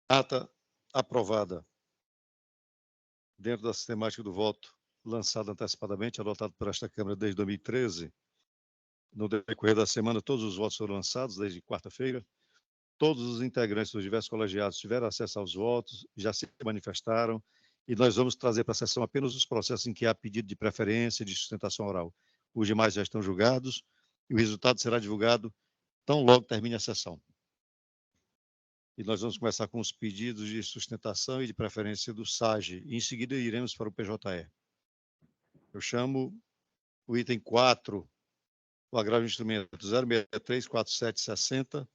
Ata aprovada. Dentro da sistemática do voto lançado antecipadamente, adotado por esta Câmara desde 2013, no decorrer da semana, todos os votos foram lançados desde quarta-feira. Todos os integrantes dos diversos colegiados tiveram acesso aos votos, já se manifestaram, e nós vamos trazer para a sessão apenas os processos em que há pedido de preferência de sustentação oral. Os demais já estão julgados e o resultado será divulgado tão logo termine a sessão. E nós vamos começar com os pedidos de sustentação e de preferência do SAGE, e em seguida iremos para o PJE. Eu chamo o item 4, o agravo de instrumento 0634760,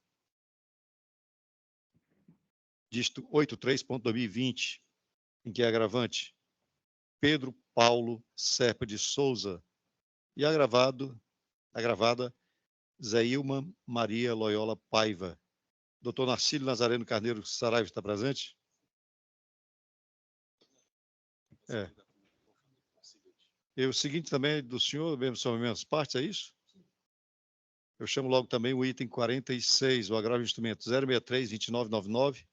dígito 83.2020, em que é agravante Pedro Paulo Serpa de Souza e agravada Zeilma Maria Loyola Paiva. Doutor Narcílio Nazareno Carneiro Saraiva está presente? E o seguinte também do senhor, mesmo são as mesmas partes, é isso? Eu chamo logo também o item 46, o agravo de instrumento 063-2999,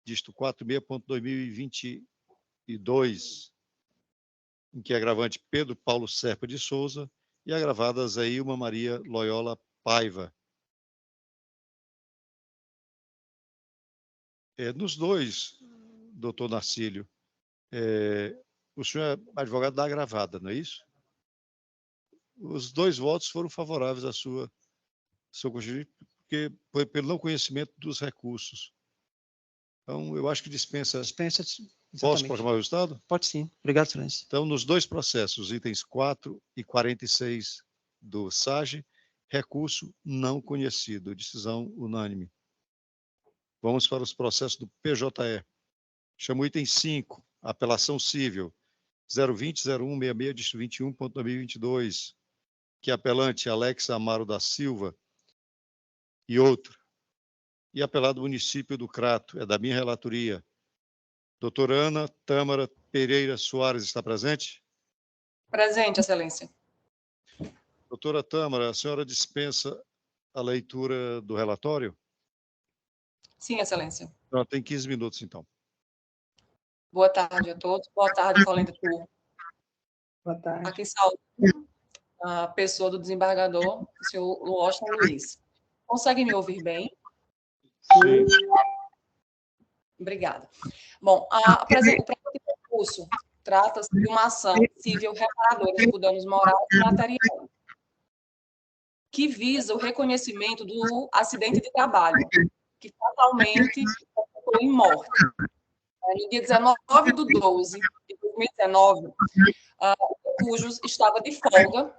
dígito 46.2022, em que é agravante Pedro Paulo Serpa de Souza e agravada Zeilma Maria Loyola Paiva. Nos dois, doutor Narcílio, o senhor é advogado da agravada, não é isso? Os dois votos foram favoráveis à sua constituinte, porque foi pelo não conhecimento dos recursos. Então, eu acho que dispensa. Dispensa, Posso proclamar o resultado? Pode sim. Obrigado, excelência. Então, nos dois processos, itens 4 e 46 do SAGE, recurso não conhecido, decisão unânime. Vamos para os processos do PJE. Chamo o item 5, apelação civil 020-0166, dígito 21.2022, que é apelante Alex Amaro da Silva e outro. E apelado município do Crato, é da minha relatoria. Doutora Ana Tâmara Pereira Soares está presente? Presente, excelência. Doutora Tâmara, a senhora dispensa a leitura do relatório? Sim, excelência. Tem 15 minutos, então. Boa tarde a todos. Boa tarde, colega de turno. Boa tarde. Aqui saúdo a pessoa do desembargador, o senhor Washington Luiz. Consegue me ouvir bem? Sim. Obrigada. Bom, o presente recurso trata-se de uma ação civil reparadora por danos morais e materiais, que visa o reconhecimento do acidente de trabalho, que fatalmente ocorreu em morte. No dia 19/12 de 2019, o Cujos estava de folga,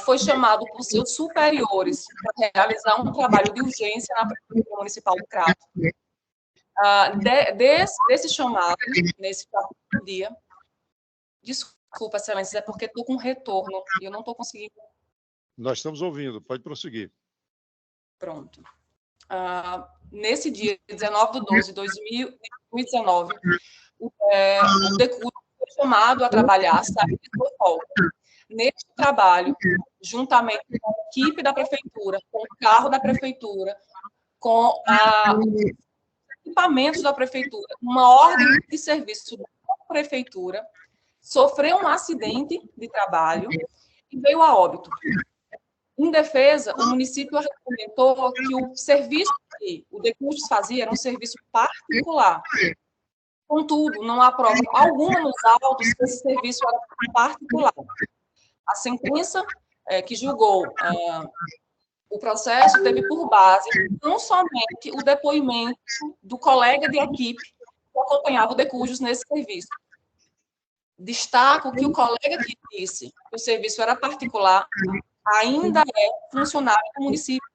foi chamado por seus superiores para realizar um trabalho de urgência na Prefeitura Municipal do Crato. Desse chamado, nesse dia, desculpa, excelência, é porque estou com retorno e eu não estou conseguindo. Nós estamos ouvindo, pode prosseguir. Pronto. Nesse dia, 19/12/2019, o decurso foi chamado a trabalhar, saiu de sua folga. Neste trabalho, juntamente com a equipe da prefeitura, com o carro da prefeitura, com os equipamentos da prefeitura, uma ordem de serviço da prefeitura, sofreu um acidente de trabalho e veio a óbito. Em defesa, o município argumentou que o serviço que o Decursos fazia era um serviço particular. Contudo, não há prova alguma nos autos que esse serviço era particular. A sentença que julgou o processo teve por base não somente o depoimento do colega de equipe que acompanhava o Decursos nesse serviço. Destaco que o colega que disse que o serviço era particular ainda é funcionário do município.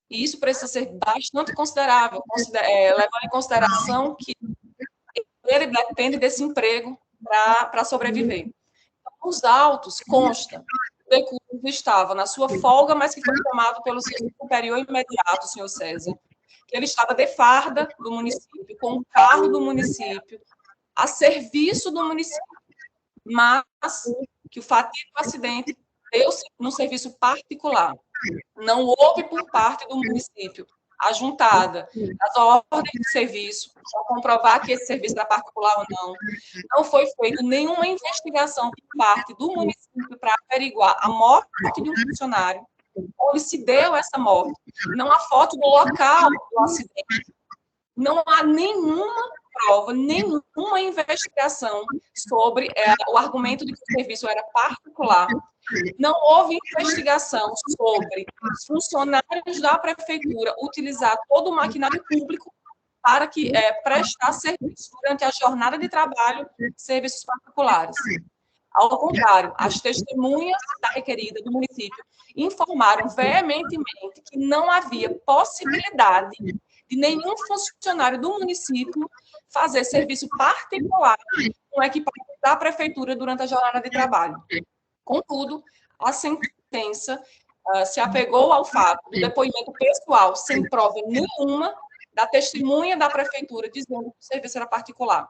E isso precisa ser bastante considerável, levando em consideração que ele depende desse emprego para sobreviver. Os autos consta que o Decursos estava na sua folga, mas que foi chamado pelo seu superior imediato, o senhor César, que ele estava de farda do município, com o carro do município, a serviço do município, mas que o fatídico acidente deu-se no serviço particular. Não houve por parte do município ajuntada das ordens de serviço, para comprovar que esse serviço era particular ou não. Não foi feita nenhuma investigação por parte do município para averiguar a morte de um funcionário, onde se deu essa morte. Não há foto do local do acidente. Não há nenhuma prova, nenhuma investigação sobre o argumento de que o serviço era particular. Não houve investigação sobre os funcionários da prefeitura utilizar todo o maquinário público para prestar serviço durante a jornada de trabalho, serviços particulares. Ao contrário, as testemunhas da requerida do município informaram veementemente que não havia possibilidade de nenhum funcionário do município fazer serviço particular com equipamento da prefeitura durante a jornada de trabalho. Contudo, a sentença se apegou ao fato do depoimento pessoal, sem prova nenhuma, da testemunha da prefeitura dizendo que o serviço era particular.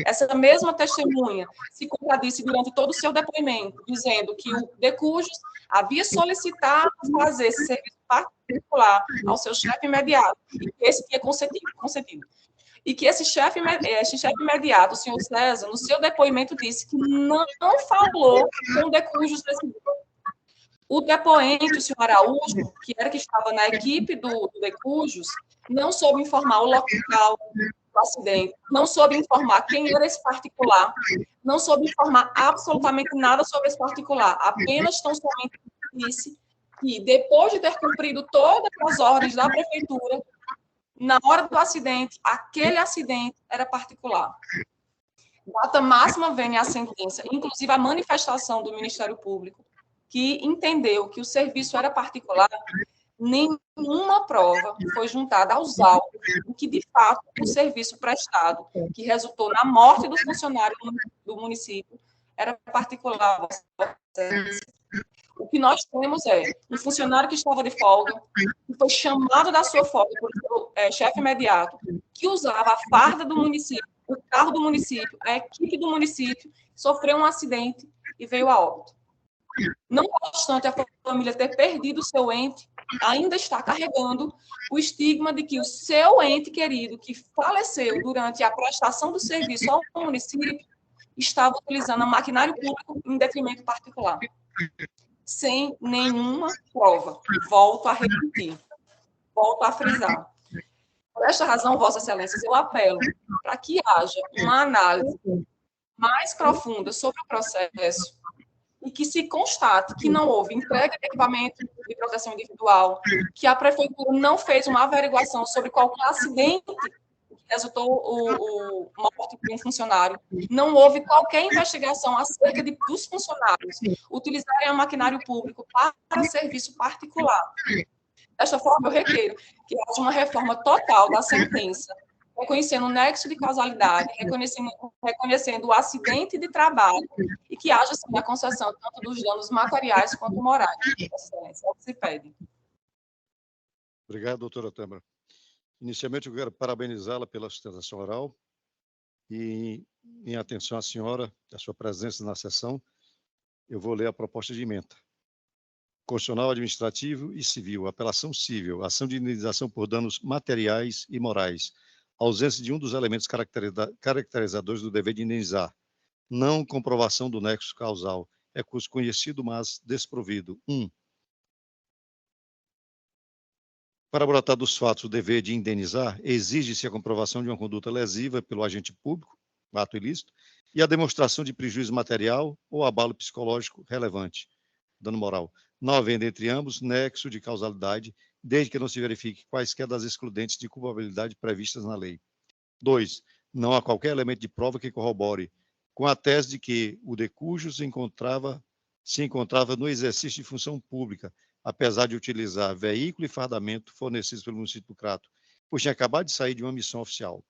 Essa mesma testemunha se contradisse durante todo o seu depoimento, dizendo que o Decujus havia solicitado fazer esse serviço particular ao seu chefe imediato, e que esse tinha concedido. E que esse chefe imediato, o senhor César, no seu depoimento, disse que não falou com o Decujus nesse dia. O depoente, o senhor Araújo, que estava na equipe do Decujus, não soube informar o local do acidente, não soube informar quem era esse particular, não soube informar absolutamente nada sobre esse particular, apenas tão somente disse que, depois de ter cumprido todas as ordens da prefeitura, na hora do acidente, aquele acidente era particular. Data máxima vem a sentença, inclusive a manifestação do Ministério Público, que entendeu que o serviço era particular. Nenhuma prova foi juntada aos autos em que, de fato, o serviço prestado, que resultou na morte do funcionário do município, era particular. O que nós temos é um funcionário que estava de folga, que foi chamado da sua folga pelo chefe imediato, que usava a farda do município, o carro do município, a equipe do município, sofreu um acidente e veio a óbito. Não obstante a família ter perdido o seu ente, ainda está carregando o estigma de que o seu ente querido, que faleceu durante a prestação do serviço ao município, estava utilizando a maquinário público em detrimento particular. Sem nenhuma prova. Volto a repetir. Volto a frisar. Por esta razão, Vossas Excelências, eu apelo para que haja uma análise mais profunda sobre o processo e que se constate que não houve entrega de equipamento de proteção individual, que a prefeitura não fez uma averiguação sobre qualquer acidente que resultou a morte de um funcionário, não houve qualquer investigação acerca dos funcionários utilizarem a maquinário público para serviço particular. Desta forma, eu requeiro que haja uma reforma total da sentença, reconhecendo o nexo de causalidade, reconhecendo o acidente de trabalho e que haja, sim, a concessão tanto dos danos materiais quanto morais. Excelência, é o que se pede. Obrigado, doutora Tâmara. Inicialmente, eu quero parabenizá-la pela sustentação oral e, em atenção à senhora, à sua presença na sessão, eu vou ler a proposta de emenda. Constitucional, administrativo e civil, apelação civil, ação de indenização por danos materiais e morais, ausência de um dos elementos caracterizadores do dever de indenizar, não comprovação do nexo causal, recurso conhecido, mas desprovido. 1. Para brotar dos fatos o dever de indenizar, exige-se a comprovação de uma conduta lesiva pelo agente público, ato ilícito, e a demonstração de prejuízo material ou abalo psicológico relevante, dano moral, não havendo entre ambos nexo de causalidade, desde que não se verifique quaisquer das excludentes de culpabilidade previstas na lei. 2. Não há qualquer elemento de prova que corrobore com a tese de que o Decujus se encontrava no exercício de função pública, apesar de utilizar veículo e fardamento fornecidos pelo município do Crato, pois tinha acabado de sair de uma missão oficial.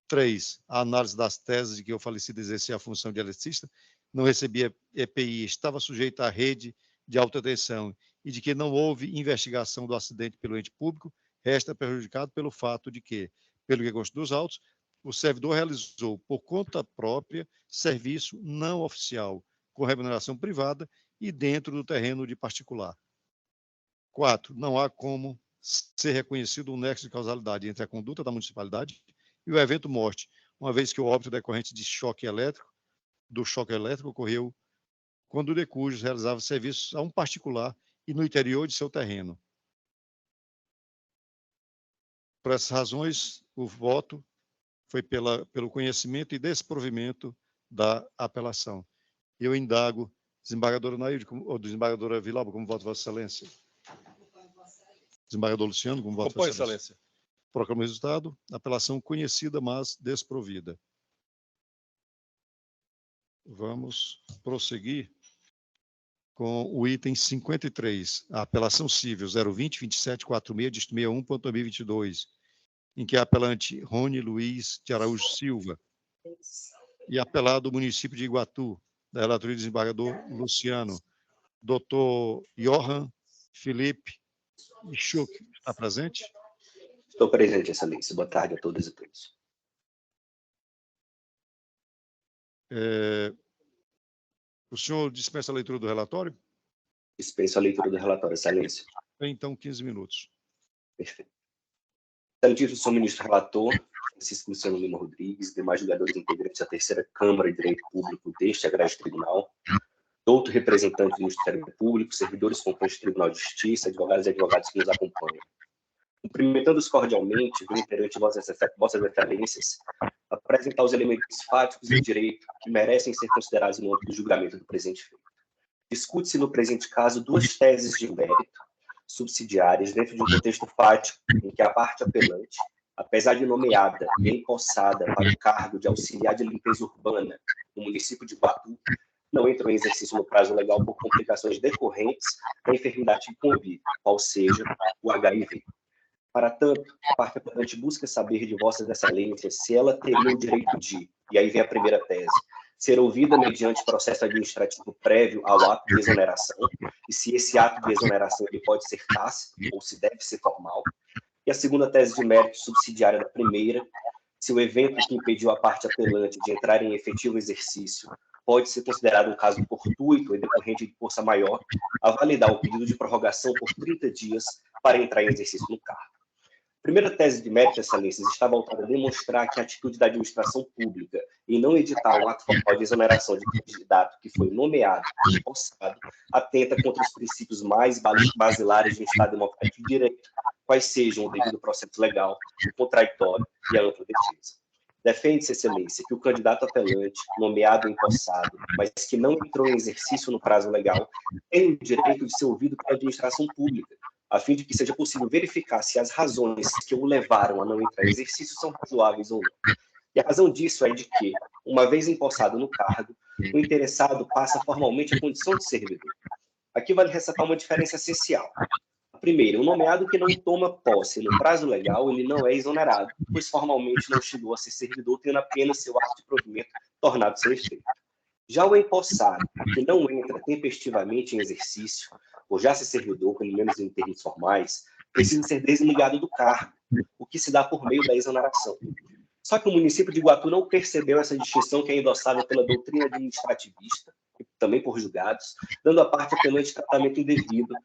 3. A análise das teses de que o falecido exercia a função de eletricista, não recebia EPI, estava sujeito à rede de alta tensão e de que não houve investigação do acidente pelo ente público, resta prejudicado pelo fato de que, pelo que consta dos autos, o servidor realizou, por conta própria, serviço não oficial, com remuneração privada e dentro do terreno de particular. 4. Não há como ser reconhecido um nexo de causalidade entre a conduta da municipalidade e o evento morte, uma vez que o óbito decorrente do choque elétrico ocorreu quando o Decujos realizava serviços a um particular e no interior de seu terreno. Por essas razões, o voto foi pelo conhecimento e desprovimento da apelação. Eu indago, desembargadora Nailde, ou desembargadora Vilauba, como vota Vossa Excelência? Desembargador Luciano, como vota Vossa Excelência? Proclamo o resultado. Apelação conhecida, mas desprovida. Vamos prosseguir com o item 53, a apelação civil 020-2746, dígito 61.2022, em que a apelante Rony Luiz de Araújo Silva e apelado do município de Iguatu, da relatoria do desembargador Luciano, doutor Johan Felipe Schuch, está presente? Estou presente, Excelência. Boa tarde a todas e todos. O senhor dispensa a leitura do relatório? Dispenso a leitura do relatório, Excelência. Tem, então, 15 minutos. Perfeito. Excelentíssimo senhor ministro relator, Francisco Luciano Lima Rodrigues, demais julgadores integrantes da terceira Câmara de Direito Público deste Agreste Tribunal, outro representante do Ministério Público, servidores componentes do Tribunal de Justiça, advogados e advogados que nos acompanham. Cumprimentando-os cordialmente, venho perante vossas excelências apresentar os elementos fáticos de direito que merecem ser considerados no âmbito do julgamento do presente feito. Discute-se no presente caso duas teses de mérito subsidiárias dentro de um contexto fático em que a parte apelante, apesar de nomeada e empossada para o cargo de auxiliar de limpeza urbana no município de Iguatu, não entrou em exercício no prazo legal por complicações decorrentes da enfermidade que convive, qual seja o HIV. Para tanto, a parte apelante busca saber de vossas excelências se ela teria o direito de, e aí vem a primeira tese, ser ouvida mediante processo administrativo prévio ao ato de exoneração, e se esse ato de exoneração ele pode ser tácito ou se deve ser formal. E a segunda tese de mérito subsidiária da primeira, se o evento que impediu a parte apelante de entrar em efetivo exercício pode ser considerado um caso fortuito e decorrente de força maior a validar o pedido de prorrogação por 30 dias para entrar em exercício no cargo. A primeira tese de mérito, excelências, está voltada a demonstrar que a atitude da administração pública em não editar um ato formal de exoneração de candidato que foi nomeado e empossado atenta contra os princípios mais basilares de um Estado democrático de direito, quais sejam o devido processo legal, o contraditório e a ampla defesa. Defende-se, excelência, que o candidato apelante, nomeado e empossado, mas que não entrou em exercício no prazo legal, tem o direito de ser ouvido pela administração pública, a fim de que seja possível verificar se as razões que o levaram a não entrar em exercício são razoáveis ou não. E a razão disso é de que, uma vez empossado no cargo, o interessado passa formalmente a condição de servidor. Aqui vale ressaltar uma diferença essencial. A primeira, o nomeado que não toma posse no prazo legal, ele não é exonerado, pois formalmente não chegou a ser servidor, tendo apenas seu ato de provimento tornado sem efeito. Já o empossado, que não entra tempestivamente em exercício, ou já ser servidor, pelo menos em termos formais, precisa ser desligado do cargo, o que se dá por meio da exoneração. Só que o município de Iguatu não percebeu essa distinção que é endossada pela doutrina administrativista, e também por julgados, dando à parte apelante tratamento indevido,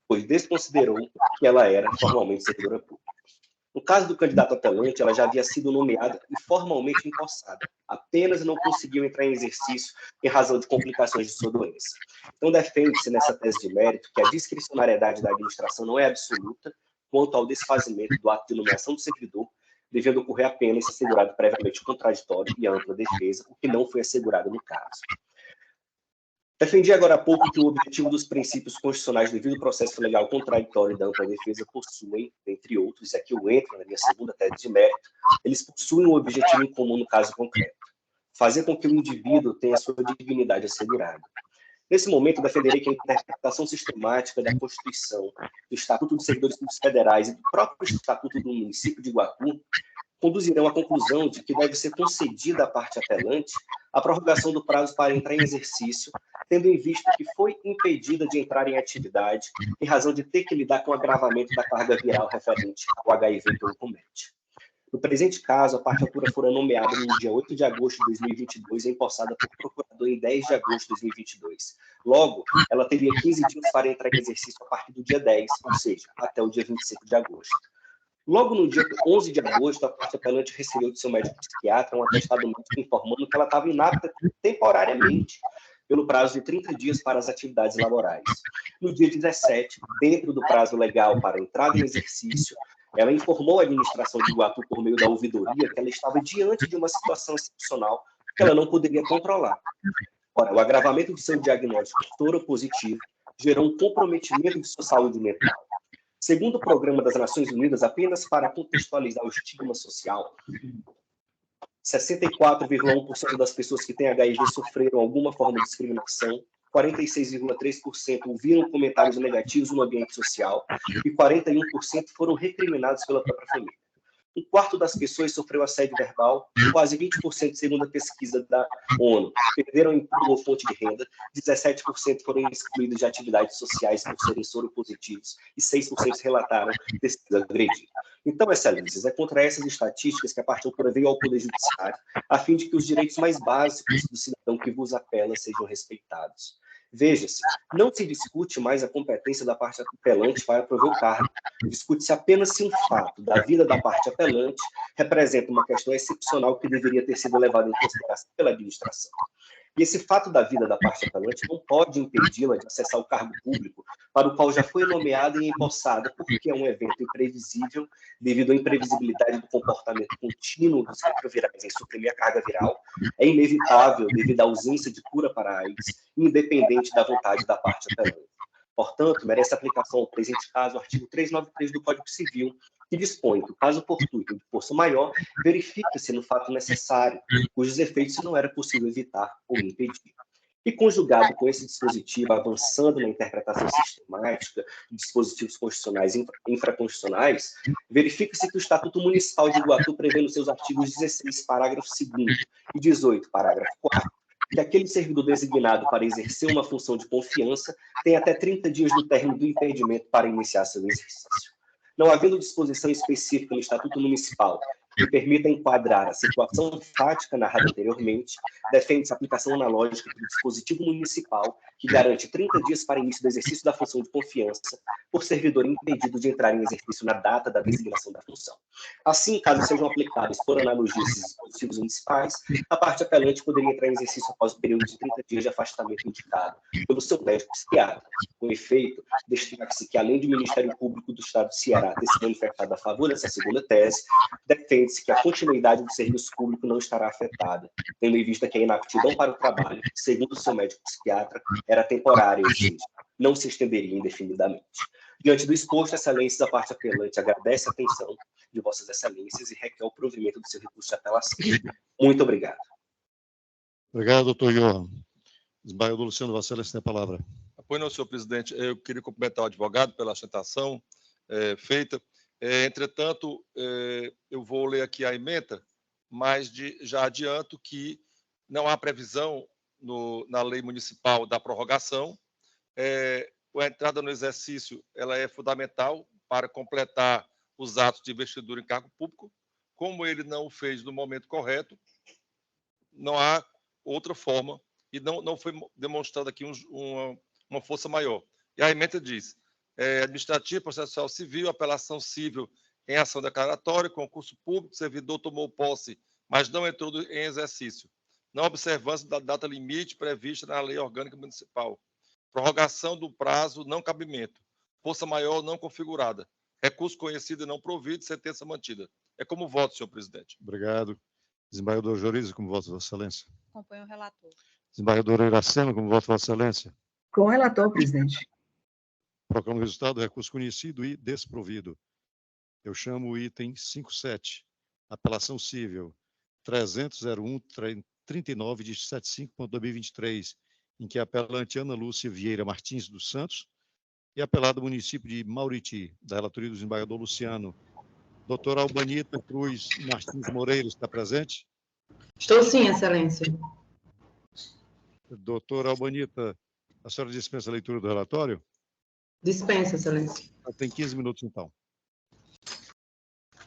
pois desconsiderou que ela era formalmente servidora pública. No caso do candidato apelante, ela já havia sido nomeada e formalmente empossada, apenas não conseguiu entrar em exercício em razão de complicações de sua doença. Então, defende-se nessa tese de mérito que a discricionariedade da administração não é absoluta quanto ao desfazimento do ato de nomeação do servidor, devendo ocorrer apenas se assegurado previamente o contraditório e a ampla defesa, o que não foi assegurado no caso. Defendi agora há pouco que o objetivo dos princípios constitucionais do devido processo legal contraditório e da ampla defesa possuem, entre outros, e aqui eu entro na minha segunda tese de mérito, eles possuem um objetivo em comum no caso concreto: fazer com que o indivíduo tenha sua dignidade assegurada. Nesse momento, defenderei que a interpretação sistemática da Constituição, do Estatuto dos Servidores Públicos Federais e do próprio Estatuto do município de Iguatu conduzirão à conclusão de que deve ser concedida à parte apelante a prorrogação do prazo para entrar em exercício, tendo em vista que foi impedida de entrar em atividade em razão de ter que lidar com o agravamento da carga viral referente ao HIV que o comete. No presente caso, a parte autora fora nomeada no dia 8 de agosto de 2022 e empossada por procurador em 10 de agosto de 2022. Logo, ela teria 15 dias para entrar em exercício a partir do dia 10, ou seja, até o dia 25 de agosto. Logo no dia 11 de agosto, a parte apelante recebeu de seu médico psiquiatra um atestado médico informando que ela estava inapta temporariamente, pelo prazo de 30 dias para as atividades laborais. No dia 17, dentro do prazo legal para entrada em exercício, ela informou a administração de Iguatu, por meio da ouvidoria, que ela estava diante de uma situação excepcional que ela não poderia controlar. Ora, o agravamento de seu diagnóstico soropositivo gerou um comprometimento de sua saúde mental. Segundo o Programa das Nações Unidas, apenas para contextualizar o estigma social, 64,1% das pessoas que têm HIV sofreram alguma forma de discriminação, 46,3% ouviram comentários negativos no ambiente social e 41% foram recriminados pela própria família. Um quarto das pessoas sofreu assédio verbal, quase 20%, segundo a pesquisa da ONU, perderam emprego ou fonte de renda, 17% foram excluídos de atividades sociais por serem soropositivos e 6% relataram ter sido agredidos. Então, excelências, é contra essas estatísticas que a parte autora veio ao Poder Judiciário, a fim de que os direitos mais básicos do cidadão que vos apela sejam respeitados. Veja-se, não se discute mais a competência da parte apelante para prover o cargo. Discute-se apenas se um fato da vida da parte apelante representa uma questão excepcional que deveria ter sido levada em consideração pela administração. E esse fato da vida da parte apelante não pode impedi-la de acessar o cargo público para o qual já foi nomeada e empossada, porque é um evento imprevisível, devido à imprevisibilidade do comportamento contínuo dos retrovirais em suprimir a carga viral, é inevitável devido à ausência de cura para a AIDS, independente da vontade da parte apelante. Portanto, merece aplicação ao presente caso o artigo 393 do Código Civil, que dispõe que o caso fortuito de força maior verifica-se no fato necessário, cujos efeitos não era possível evitar ou impedir. E conjugado com esse dispositivo, avançando na interpretação sistemática de dispositivos constitucionais e infraconstitucionais, verifica-se que o Estatuto Municipal de Iguatu prevê nos seus artigos 16, parágrafo 2º e 18, parágrafo 4º, que aquele servidor designado para exercer uma função de confiança tem até 30 dias do término do impedimento para iniciar seu exercício. Não havendo disposição específica no Estatuto Municipal que permita enquadrar a situação fática narrada anteriormente, defende-se a aplicação analógica do dispositivo municipal que garante 30 dias para início do exercício da função de confiança por servidor impedido de entrar em exercício na data da designação da função. Assim, caso sejam aplicados por analogia esses dispositivos municipais, a parte apelante poderia entrar em exercício após o período de 30 dias de afastamento indicado pelo seu médico psiquiatra. Com efeito, destaca-se que, além do Ministério Público do Estado do Ceará ter se manifestado a favor dessa segunda tese, defende-se que a continuidade do serviço público não estará afetada, tendo em vista que a inaptidão para o trabalho, segundo o seu médico psiquiatra, era temporária, ou seja, não se estenderia indefinidamente. Diante do exposto, excelências, a parte apelante agradece a atenção de vossas excelências e requer o provimento do seu recurso de apelação. Muito obrigado. Obrigado, doutor Johan. Desembargador Luciano, vossa excelência tem a palavra. Pois não, senhor presidente, eu queria cumprimentar o advogado pela sustentação feita. Entretanto, eu vou ler aqui a ementa, mas já adianto que não há previsão na lei municipal da prorrogação. A entrada no exercício ela é fundamental para completar os atos de investidura em cargo público. Como ele não o fez no momento correto, não há outra forma e não foi demonstrado aqui uma força maior. E a ementa diz: administrativa, processual civil, apelação civil em ação declaratória, concurso público, servidor tomou posse, mas não entrou em exercício. Não observância da data limite prevista na lei orgânica municipal. Prorrogação do prazo, não cabimento. Força maior não configurada. Recurso conhecido e não provido, sentença mantida. É como voto, senhor presidente. Obrigado. Desembargador Jorizo, como voto, vossa excelência. Acompanho o relator. Desembargador Iracema, como voto, vossa excelência. Com o relator, presidente. Proclamo o resultado do recurso conhecido e desprovido. Eu chamo o item 57, apelação civil 300.01.39 de 75.2023, em que a apelante Ana Lúcia Vieira Martins dos Santos e apelado município de Mauriti, da relatoria do desembargador Luciano. Doutora Albanita Cruz Martins Moreira está presente? Estou sim, excelência. Doutora Albanita, a senhora dispensa a leitura do relatório? Dispensa, excelência. Tem 15 minutos, então.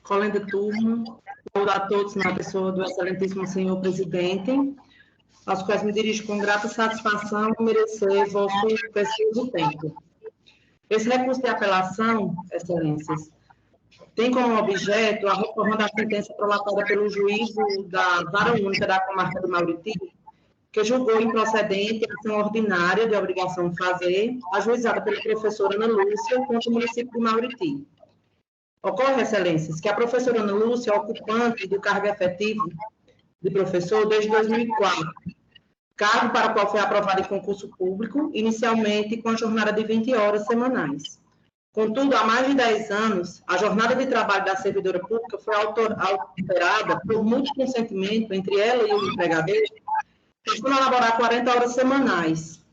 Colenda turma. Saúdo a todos na pessoa do excelentíssimo senhor presidente, aos quais me dirijo com grata satisfação em merecer vosso precioso tempo. Esse recurso de apelação, excelências, tem como objeto a reforma da sentença prolatada pelo juízo da Vara Única da Comarca do Mauriti, que julgou improcedente a ação ordinária de obrigação de fazer, ajuizada pela professora Ana Lúcia contra o município de Mauriti. Ocorre, excelências, que a professora Ana Lúcia é ocupante do cargo efetivo de professor desde 2004, cargo para o qual foi aprovado em concurso público, inicialmente com a jornada de 20 horas semanais. Contudo, há mais de 10 anos, a jornada de trabalho da servidora pública foi alterada por mútuo consentimento entre ela e o empregadeiro, que elaborar 40 horas semanais,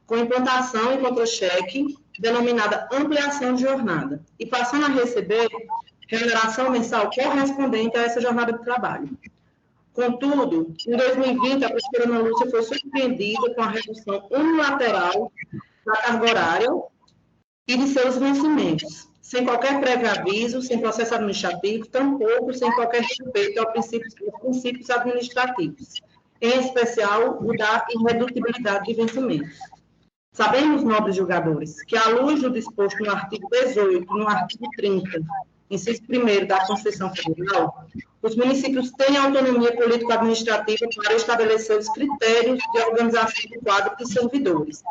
com implantação em contra-cheque, denominada ampliação de jornada, e passando a receber remuneração mensal correspondente a essa jornada de trabalho. Contudo, em 2020, a professora Ana Lúcia foi surpreendida com a redução unilateral da carga horária e de seus vencimentos, sem qualquer prévio aviso, sem processo administrativo, tampouco sem qualquer respeito aos princípios administrativos, em especial o da irredutibilidade de vencimentos. Sabemos, nobres julgadores, que, à luz do disposto no artigo 18, no artigo 30, inciso 1º da Constituição Federal, os municípios têm autonomia político-administrativa para estabelecer os critérios de organização do quadro de servidores,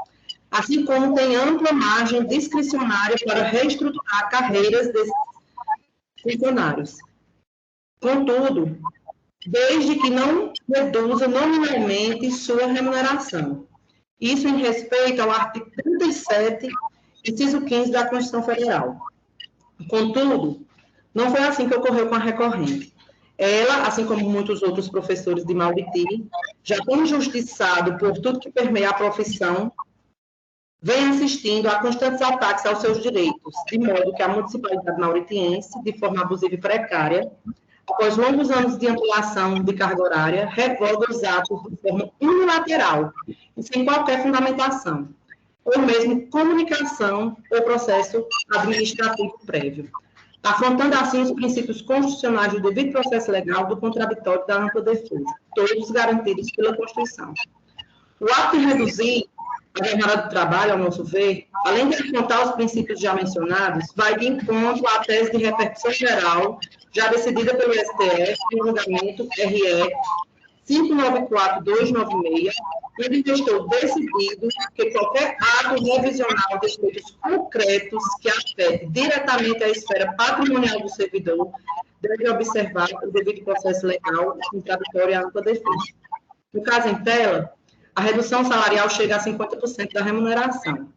assim como tem ampla margem discricionária para reestruturar carreiras desses funcionários. Contudo, desde que não reduza nominalmente sua remuneração. Isso em respeito ao artigo 37, inciso 15 da Constituição Federal. Contudo, não foi assim que ocorreu com a recorrente. Ela, assim como muitos outros professores de Mauriti, já tem injustiçado por tudo que permeia a profissão, vem assistindo a constantes ataques aos seus direitos, de modo que a municipalidade mauritiense, de forma abusiva e precária, após longos anos de ampliação de carga horária, revoga os atos de forma unilateral e sem qualquer fundamentação, ou mesmo comunicação ou processo administrativo prévio, afrontando assim os princípios constitucionais do devido processo legal, do contraditório e da ampla defesa, todos garantidos pela Constituição. O ato de reduzir a jornada de trabalho, ao nosso ver, além de afrontar os princípios já mencionados, vai de encontro à tese de repercussão geral, já decidida pelo STF, no julgamento RE 594296, ele estou decidido que qualquer ato revisional de efeitos concretos que afete diretamente a esfera patrimonial do servidor deve observar o devido processo legal, contraditório e ampla defesa. No caso em tela, a redução salarial chega a 50% da remuneração.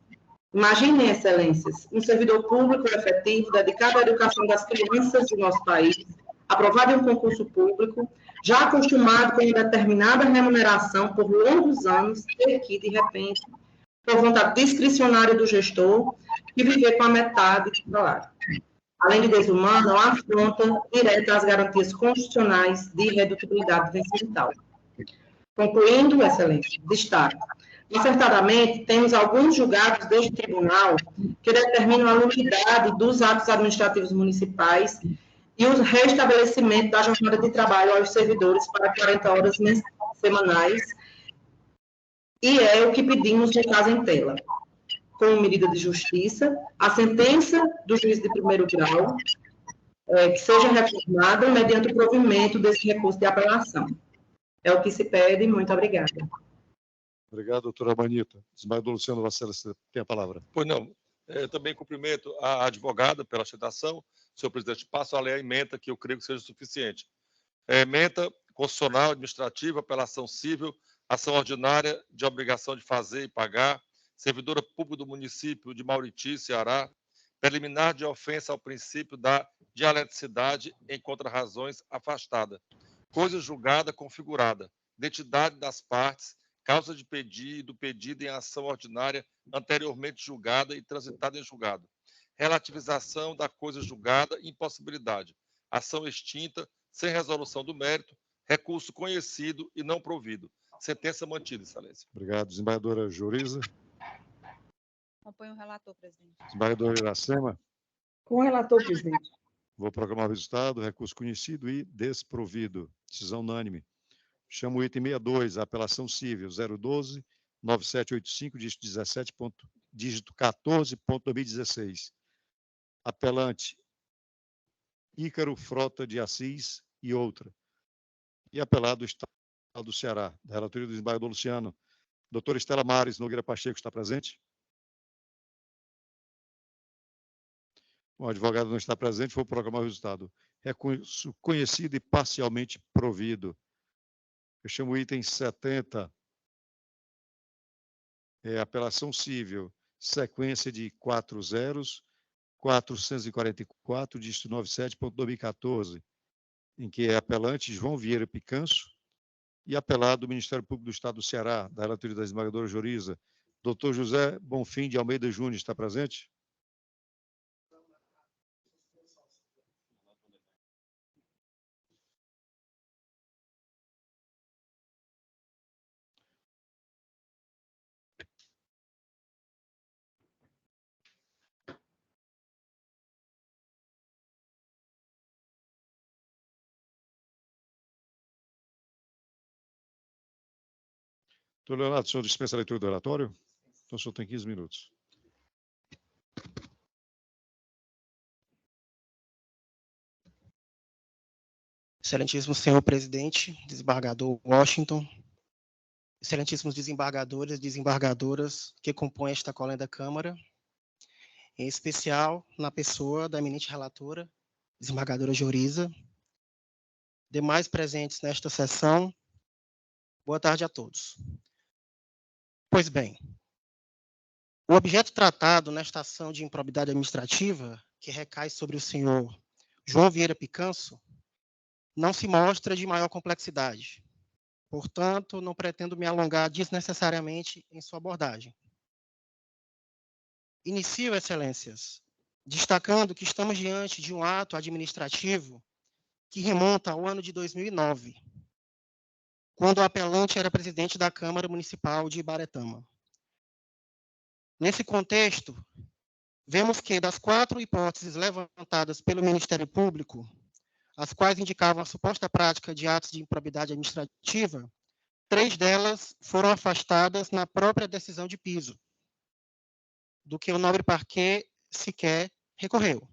Imaginem, excelências, um servidor público efetivo dedicado à educação das crianças do nosso país, aprovado em um concurso público, já acostumado com uma determinada remuneração por longos anos, ter que, de repente, por vontade discricionária do gestor, e viver com a metade do salário. Além de desumana, uma afronta direta às garantias constitucionais de irredutibilidade vencimental. Concluindo, excelência, destaco. Acertadamente, temos alguns julgados deste tribunal que determinam a nulidade dos atos administrativos municipais e o restabelecimento da jornada de trabalho aos servidores para 40 horas semanais, e é o que pedimos no caso em tela. Como medida de justiça, a sentença do juiz de primeiro grau que seja reformada mediante o provimento desse recurso de apelação. É o que se pede. Muito obrigada. Obrigado, doutora Manita. Desembargador Luciano Lacerda, você tem a palavra. Pois não. Também cumprimento a advogada pela citação. Senhor presidente, passo a ler a ementa, que eu creio que seja suficiente. Ementa constitucional, administrativa, apelação civil, ação ordinária de obrigação de fazer e pagar, servidora pública do município de Mauriti, Ceará, preliminar de ofensa ao princípio da dialeticidade em contra-razões afastada, coisa julgada configurada, identidade das partes, causa de pedido, pedido em ação ordinária anteriormente julgada e transitada em julgado, relativização da coisa julgada, impossibilidade, ação extinta, sem resolução do mérito, recurso conhecido e não provido. Sentença mantida, excelência. Obrigado. Desembargadora Joriza. Acompanho o relator, presidente. Desembargadora Iracema. Com o relator, presidente. Vou proclamar o resultado. Recurso conhecido e desprovido. Decisão unânime. Chamo o item 62, a apelação civil 012-9785, dígito 17, dígito 14.2016. Apelante Ícaro Frota de Assis e outra. E apelado o Estado do Ceará, da relatoria do desembargador Luciano. Doutora Estela Mares Nogueira Pacheco está presente? O advogado não está presente, vou proclamar o resultado. Recurso conhecido e parcialmente provido. Eu chamo o item 70. Apelação civil, sequência de 4 zeros, 444, dígito 97.2014, em que é apelante João Vieira Picanço e apelado do Ministério Público do Estado do Ceará, da relatoria da desembargadora Joriza. Doutor José Bonfim de Almeida Júnior está presente? Doutor Leonardo, o senhor dispensa a leitura do relatório? Então, o senhor tem 15 minutos. Excelentíssimo senhor presidente, desembargador Washington, excelentíssimos desembargadores e desembargadoras que compõem esta colega da Câmara, em especial na pessoa da eminente relatora, desembargadora Joriza, demais presentes nesta sessão, boa tarde a todos. Pois bem, o objeto tratado nesta ação de improbidade administrativa, que recai sobre o senhor João Vieira Picanço, não se mostra de maior complexidade. Portanto, não pretendo me alongar desnecessariamente em sua abordagem. Inicio, excelências, destacando que estamos diante de um ato administrativo que remonta ao ano de 2009, quando o apelante era presidente da Câmara Municipal de Ibaretama. Nesse contexto, vemos que das 4 hipóteses levantadas pelo Ministério Público, as quais indicavam a suposta prática de atos de improbidade administrativa, 3 delas foram afastadas na própria decisão de piso, do que o nobre parquet sequer recorreu.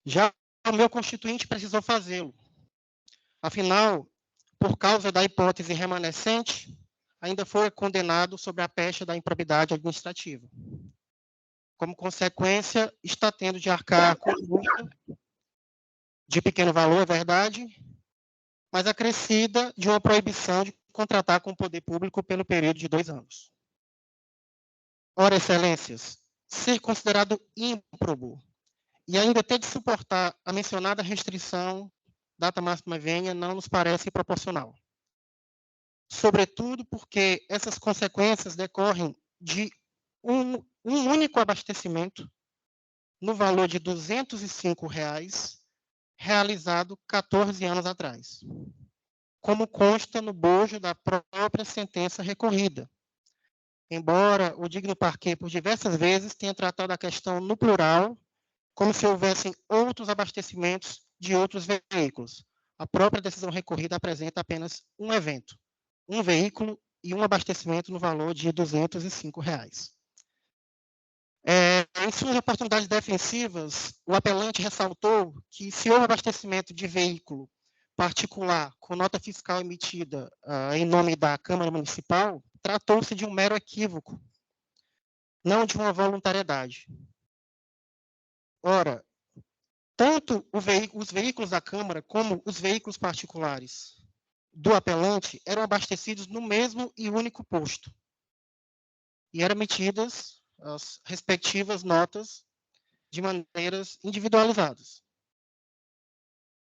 Já o meu constituinte precisou fazê-lo. Afinal, por causa da hipótese remanescente, ainda foi condenado sob a pecha da improbidade administrativa. Como consequência, está tendo de arcar com multa de pequeno valor, é verdade, mas acrescida de uma proibição de contratar com o poder público pelo período de 2 anos. Ora, excelências, ser considerado ímprobo e ainda ter de suportar a mencionada restrição, data máxima venha, não nos parece proporcional. Sobretudo porque essas consequências decorrem de um único abastecimento no valor de R$ 205, realizado 14 anos atrás, como consta no bojo da própria sentença recorrida, embora o digno parquet, por diversas vezes, tenha tratado a questão no plural, como se houvessem outros abastecimentos de outros veículos. A própria decisão recorrida apresenta apenas um evento, um veículo e um abastecimento no valor de R$ 205. Em suas oportunidades defensivas, o apelante ressaltou que, se houve abastecimento de veículo particular com nota fiscal emitida em nome da Câmara Municipal, tratou-se de um mero equívoco, não de uma voluntariedade. Ora, tanto os veículos da Câmara como os veículos particulares do apelante eram abastecidos no mesmo e único posto, e eram emitidas as respectivas notas de maneiras individualizadas.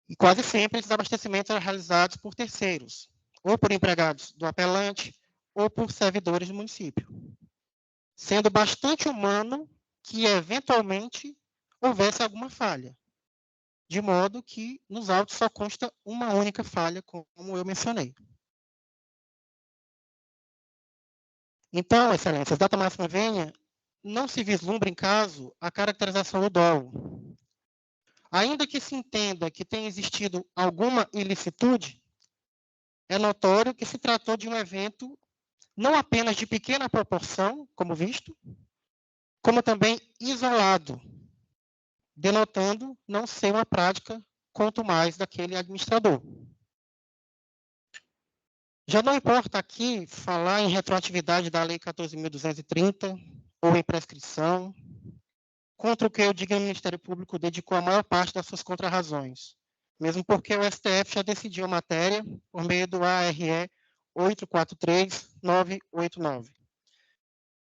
E quase sempre esses abastecimentos eram realizados por terceiros, ou por empregados do apelante, ou por servidores do município, sendo bastante humano que, eventualmente, houvesse alguma falha, de modo que nos autos só consta uma única falha, como eu mencionei. Então, excelências, data máxima venha, não se vislumbra em caso a caracterização do dolo, Ainda que se entenda que tenha existido alguma ilicitude, é notório que se tratou de um evento não apenas de pequena proporção, como visto, como também isolado, denotando não ser uma prática, quanto mais daquele administrador. Já não importa aqui falar em retroatividade da Lei 14.230 ou em prescrição, contra o que o digno Ministério Público dedicou a maior parte das suas contrarrazões, mesmo porque o STF já decidiu a matéria por meio do ARE 843-989.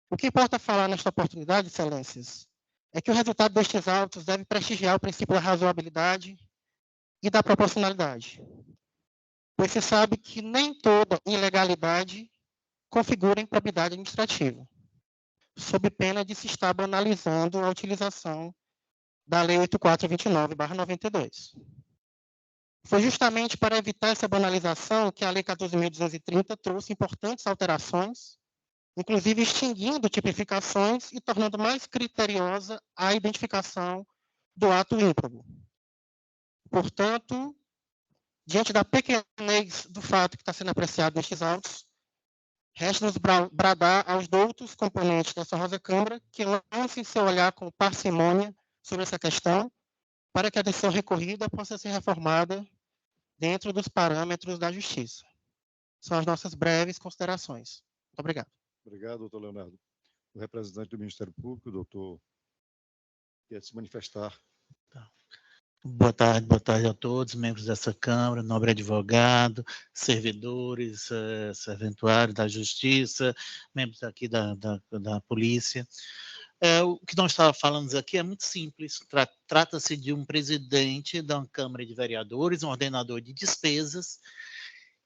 O que importa falar nesta oportunidade, excelências, é que o resultado destes autos deve prestigiar o princípio da razoabilidade e da proporcionalidade, pois se sabe que nem toda ilegalidade configura improbidade administrativa, sob pena de se estar banalizando a utilização da Lei 8429/92. Foi justamente para evitar essa banalização que a Lei 14.230 trouxe importantes alterações, inclusive extinguindo tipificações e tornando mais criteriosa a identificação do ato ímprobo. Portanto, diante da pequenez do fato que está sendo apreciado nestes autos, resta-nos bradar aos doutos componentes dessa Rosa Câmara que lancem seu olhar com parcimônia sobre essa questão, para que a decisão recorrida possa ser reformada dentro dos parâmetros da justiça. São as nossas breves considerações. Muito obrigado. Obrigado, doutor Leonardo. O representante do Ministério Público, doutor, quer se manifestar. Boa tarde a todos, membros dessa Câmara, nobre advogado, servidores, serventuários da Justiça, membros aqui da Polícia. O que nós estávamos falando aqui é muito simples. Trata-se de um presidente da Câmara de Vereadores, um ordenador de despesas,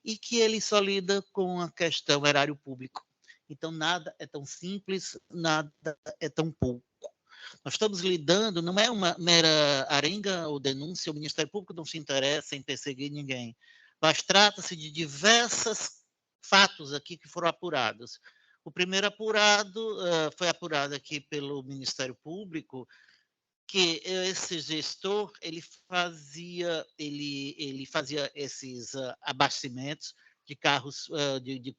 e que ele só lida com a questão erário público. Então, nada é tão simples, nada é tão pouco. Nós estamos lidando, não é uma mera arenga ou denúncia, o Ministério Público não se interessa em perseguir ninguém, mas trata-se de diversos fatos aqui que foram apurados. O primeiro apurado foi apurado aqui pelo Ministério Público, que esse gestor ele fazia esses abastecimentos de carros,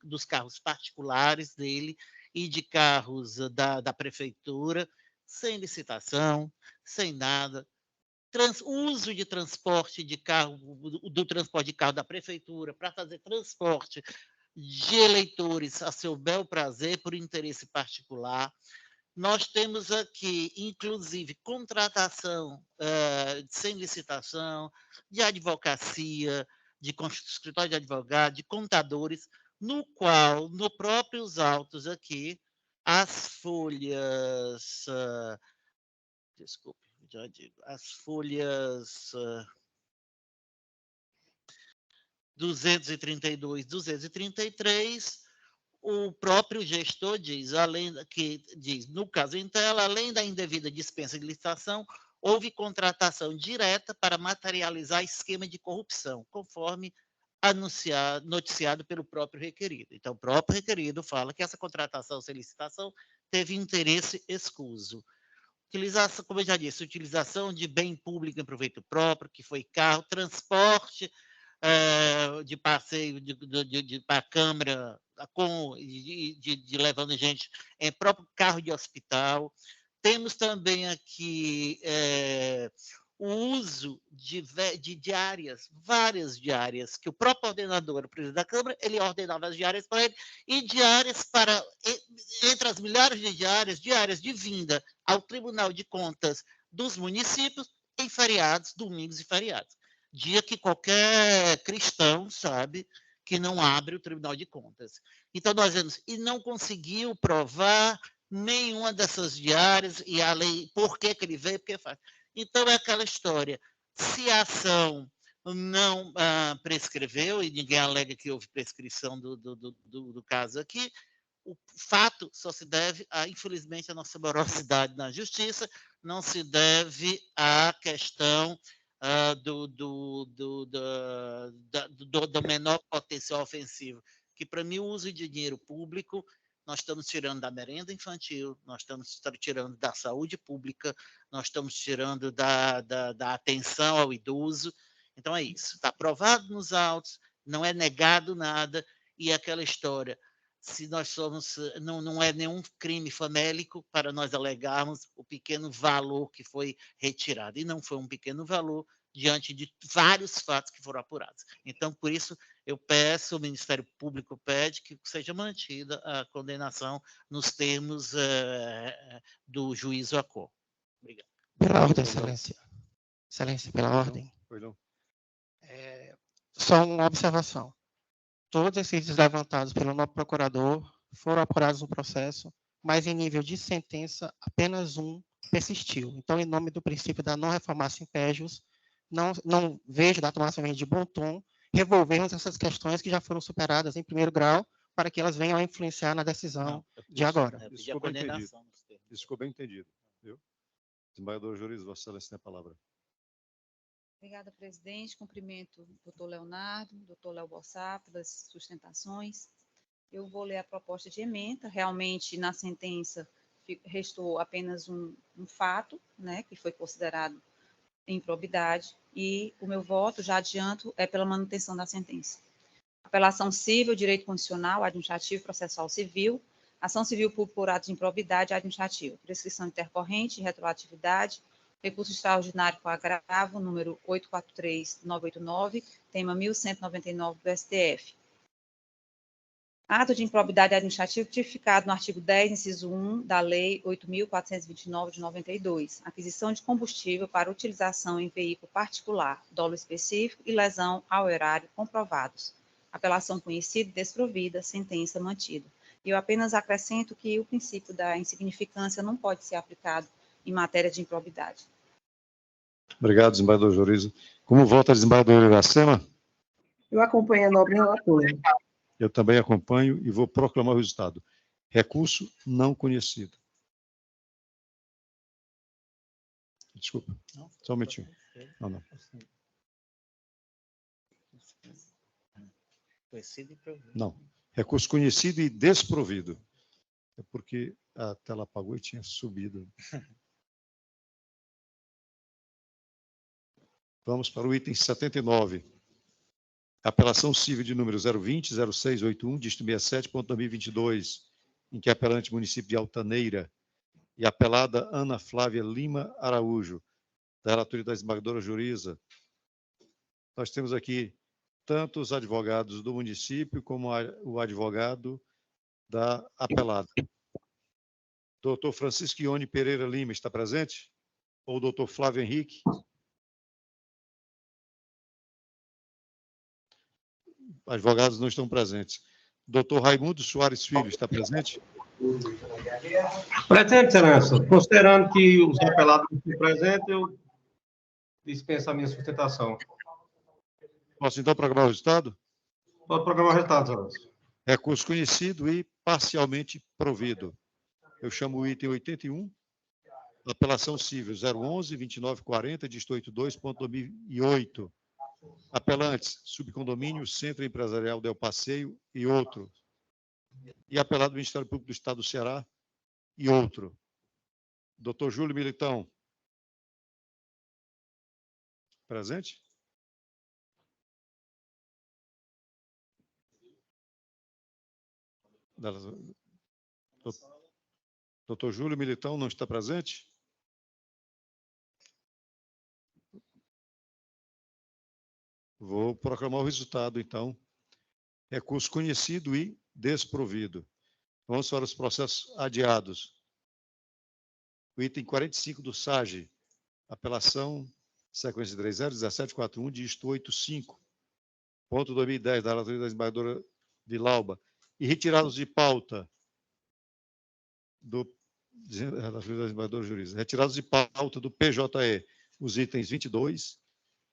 dos carros particulares dele e de carros da prefeitura, sem licitação, sem nada. Uso de transporte de carro, do transporte de carro da prefeitura para fazer transporte de eleitores a seu bel prazer, por interesse particular. Nós temos aqui, inclusive, contratação sem licitação, de advocacia, de escritório de advogado, de contadores, no qual, no próprios autos aqui, as folhas, desculpe, já digo, as folhas 232, 233, o próprio gestor diz, no caso em tela, além da indevida dispensa de licitação, houve contratação direta para materializar esquema de corrupção, conforme noticiado pelo próprio requerido. Então, o próprio requerido fala que essa contratação sem licitação teve interesse escuso. Utilização, como eu já disse, utilização de bem público em proveito próprio, que foi carro, transporte de passeio para a Câmara, levando gente em próprio carro de hospital. Temos também aqui o uso de diárias, várias diárias, que o próprio ordenador, o presidente da Câmara, ele ordenava as diárias para ele, e diárias para, entre as milhares de diárias de vinda ao Tribunal de Contas dos municípios em feriados, domingos e feriados. Dia que qualquer cristão sabe que não abre o Tribunal de Contas. Então, nós vemos, e não conseguiu provar nenhuma dessas diárias, e a lei, por que ele veio, porque faz. Então, é aquela história, se a ação não prescreveu, e ninguém alega que houve prescrição do caso aqui, o fato só se deve, infelizmente, a nossa morosidade na justiça, não se deve à questão do menor potencial ofensivo, que para mim o uso de dinheiro público, nós estamos tirando da merenda infantil, nós estamos tirando da saúde pública, nós estamos tirando da atenção ao idoso. Então, é isso. Está aprovado nos autos, não é negado nada, e aquela história, se nós somos, não é nenhum crime famélico para nós alegarmos o pequeno valor que foi retirado. E não foi um pequeno valor diante de vários fatos que foram apurados. Então, por isso, eu peço, o Ministério Público pede que seja mantida a condenação nos termos do juízo à cor. Obrigado. Pela ordem, Excelência. Excelência, pela ordem. Só uma observação. Todos esses levantados pelo novo procurador foram apurados no processo, mas em nível de sentença, apenas um persistiu. Então, em nome do princípio da não reformatio impégios, não vejo da tomação de bom tom revolvermos essas questões que já foram superadas em primeiro grau para que elas venham a influenciar na decisão de agora. Isso ficou bem entendido. Isso ficou bem entendido. Viu? Desembargador Juriz, Vossa Excelência tem a palavra. Obrigada, presidente. Cumprimento o doutor Leonardo, o doutor Léo Bossá, pelas sustentações. Eu vou ler a proposta de ementa. Realmente, na sentença, restou apenas um fato, né, que foi considerado improbidade, e o meu voto, já adianto, é pela manutenção da sentença. Apelação civil, direito constitucional, administrativo, processual civil, ação civil por ato de improbidade administrativa, prescrição intercorrente, retroatividade, recurso extraordinário com agravo, número 843-989, tema 1199 do STF. Ato de improbidade administrativa tipificado no artigo 10, inciso 1 da Lei 8.429 de 92, aquisição de combustível para utilização em veículo particular, dolo específico e lesão ao erário comprovados. Apelação conhecida e desprovida, sentença mantida. E eu apenas acrescento que o princípio da insignificância não pode ser aplicado em matéria de improbidade. Obrigado, desembargador Jurizo. Como vota a desembargadora Iracema? Eu acompanho a nobre relatora. Eu também acompanho e vou proclamar o resultado. Recurso não conhecido. Desculpa, só um minutinho. Não. Não, recurso conhecido e desprovido. É porque a tela apagou e tinha subido. Vamos para o item 79. Apelação civil de número 020-0681, dígito 67.2022, em que apelante município de Altaneira e apelada Ana Flávia Lima Araújo, da relatoria da desembargadora Juriza. Nós temos aqui tanto os advogados do município como o advogado da apelada. Doutor Francisco Ione Pereira Lima está presente? Ou doutor Flávio Henrique? Advogados não estão presentes. Doutor Raimundo Soares Filho está presente? Presente, Excelência. Considerando que os apelados não estão presentes, eu dispenso a minha sustentação. Posso então programar o resultado? Pode programar o resultado, Excelência. Recurso conhecido e parcialmente provido. Eu chamo o item 81, apelação civil 011-2940, dígito 82.2008. Apelantes, subcondomínio, Centro Empresarial Del Passeio e outro. E apelado do Ministério Público do Estado do Ceará e outro. Doutor Júlio Militão. Presente? Doutor Júlio Militão não está presente? Vou proclamar o resultado, então. Recurso conhecido e desprovido. Vamos para os processos adiados. O item 45 do SAGE, apelação, sequência 301741, dígito 85.2010, da relatoria da desembargadora de Lauba, e retirados de pauta do retirados de pauta do PJE, os itens 22,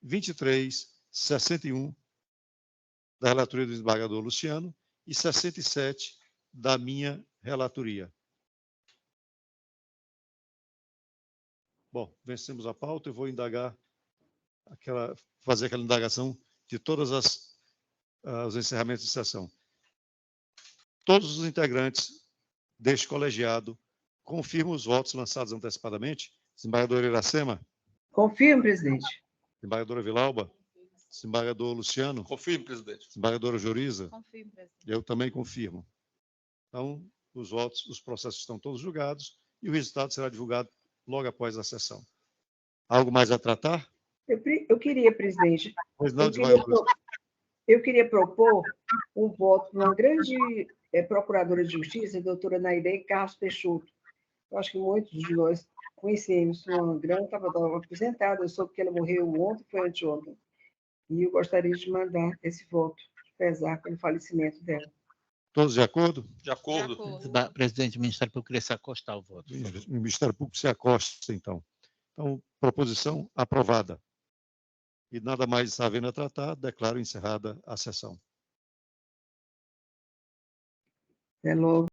23, 61, da relatoria do desembargador Luciano, e 67, da minha relatoria. Bom, vencemos a pauta, eu vou indagar fazer aquela indagação de todas os encerramentos de sessão. Todos os integrantes deste colegiado. Confirmo os votos lançados antecipadamente. Desembargador Iracema? Confirmo, presidente. Desembargadora Vilauba? Desembargador Luciano? Confirmo, presidente. Desembargadora Joriza? Confirmo, presidente. Eu também confirmo. Então, os processos estão todos julgados e o resultado será divulgado logo após a sessão. Algo mais a tratar? Eu queria, presidente, Pois não, eu queria propor um voto de uma grande procuradora de justiça, a doutora Nairei Carlos Peixoto. Eu acho que muitos de nós conhecemos, uma grande, estava aposentada, eu soube que ela morreu ontem, foi anteontem. E eu gostaria de mandar esse voto, pesar pelo falecimento dela. Todos de acordo? De acordo. Presidente, o Ministério Público queria se acostar ao voto. O Ministério Público se acosta, então. Então, proposição aprovada. E nada mais havendo a tratar, declaro encerrada a sessão. Até logo.